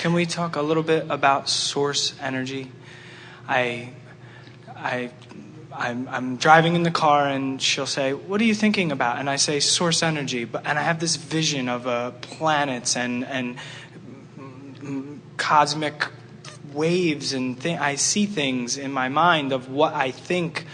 Can we talk a little bit about source energy? I'm driving in the car and she'll say, "What are you thinking about?" And I say, "Source energy." And I have this vision of planets and cosmic waves and I see things in my mind of what I think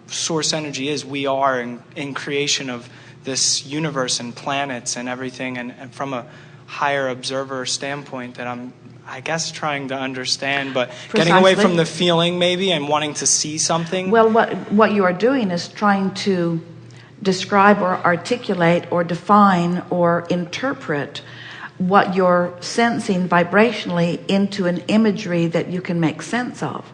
source energy is. We are in creation of this universe and planets and everything, and from a higher observer standpoint that I'm, I guess, trying to understand, but getting away from the feeling maybe and wanting to see something. Well, what you are doing is trying to describe or articulate or define or interpret what you're sensing vibrationally into an imagery that you can make sense of.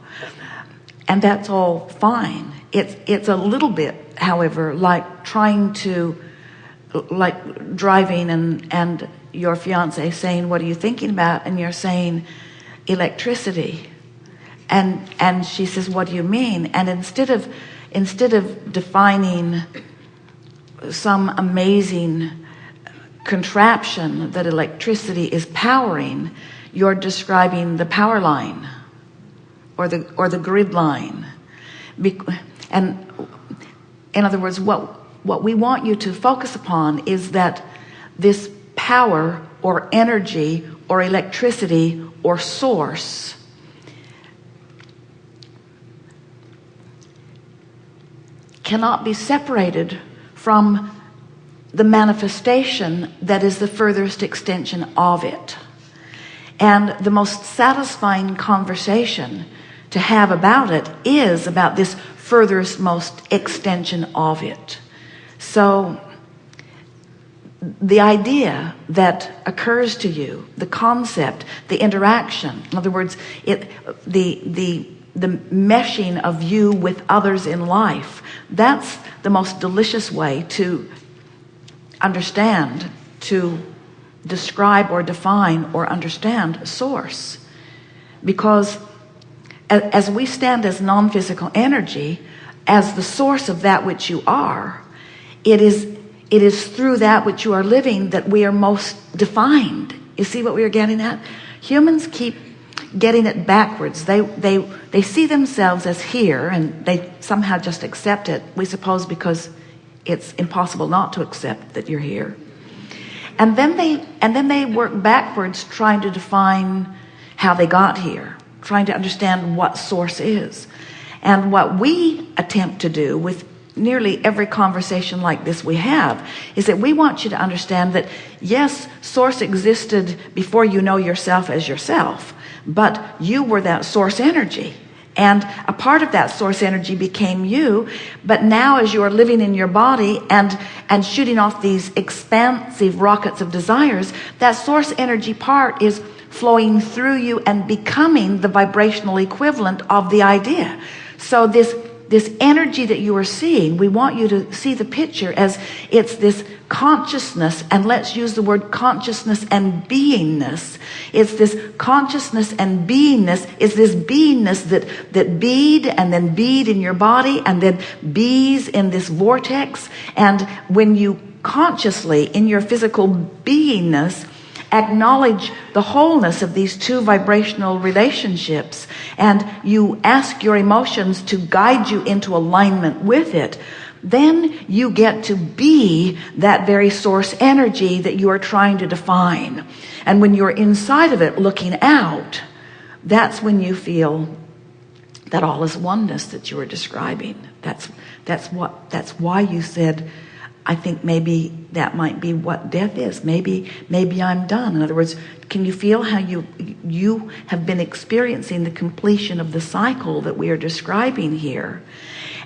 And that's all fine. It's a little bit, however, like driving and your fiance saying, "What are you thinking about?" And you're saying, "Electricity." And she says, "What do you mean?" And instead of defining some amazing contraption that electricity is powering, you're describing the power line or the grid line. And in other words, what we want you to focus upon is that this power or energy or electricity or source cannot be separated from the manifestation that is the furthest extension of it. And the most satisfying conversation to have about it is about this furthest most extension of it. So the idea that occurs to you, the concept, the interaction, in other words, the meshing of you with others in life, that's the most delicious way to understand, to describe or define or understand source. Because as we stand as non-physical energy, as the source of that which you are, it is through that which you are living that we are most defined. You see what we are getting at? Humans keep getting it backwards. They see themselves as here, and they somehow just accept it, we suppose because it's impossible not to accept that you're here. And then they work backwards trying to define how they got here, trying to understand what source is. And what we attempt to do with nearly every conversation like this we have is that we want you to understand that yes, source existed before you know yourself as yourself, but you were that source energy. And a part of that source energy became you. But now as you are living in your body and shooting off these expansive rockets of desires, that source energy part is flowing through you and becoming the vibrational equivalent of the idea. So this energy that you are seeing, we want you to see the picture as it's this consciousness, and let's use the word consciousness and beingness. It's this consciousness and beingness. It's this beingness that bead and then bead in your body and then bees in this vortex. And when you consciously in your physical beingness acknowledge the wholeness of these two vibrational relationships, and you ask your emotions to guide you into alignment with it, then you get to be that very source energy that you are trying to define. And when you're inside of it looking out, that's when you feel that all is oneness that you were describing. That's why you said, I think maybe that might be what death is. Maybe I'm done. In other words, can you feel how you have been experiencing the completion of the cycle that we are describing here?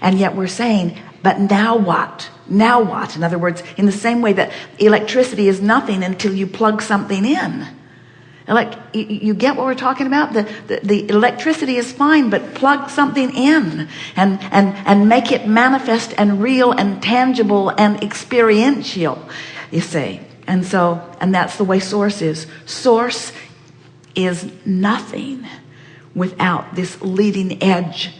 And yet we're saying, but now what? Now what? In other words, in the same way that electricity is nothing until you plug something in. You get what we're talking about? The electricity is fine, but plug something in and make it manifest and real and tangible and experiential, you see. And that's the way source is. Source is nothing without this leading edge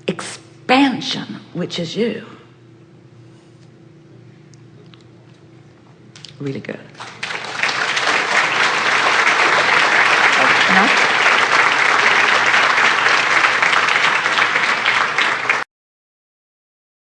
expansion, which is you. Really good. enough.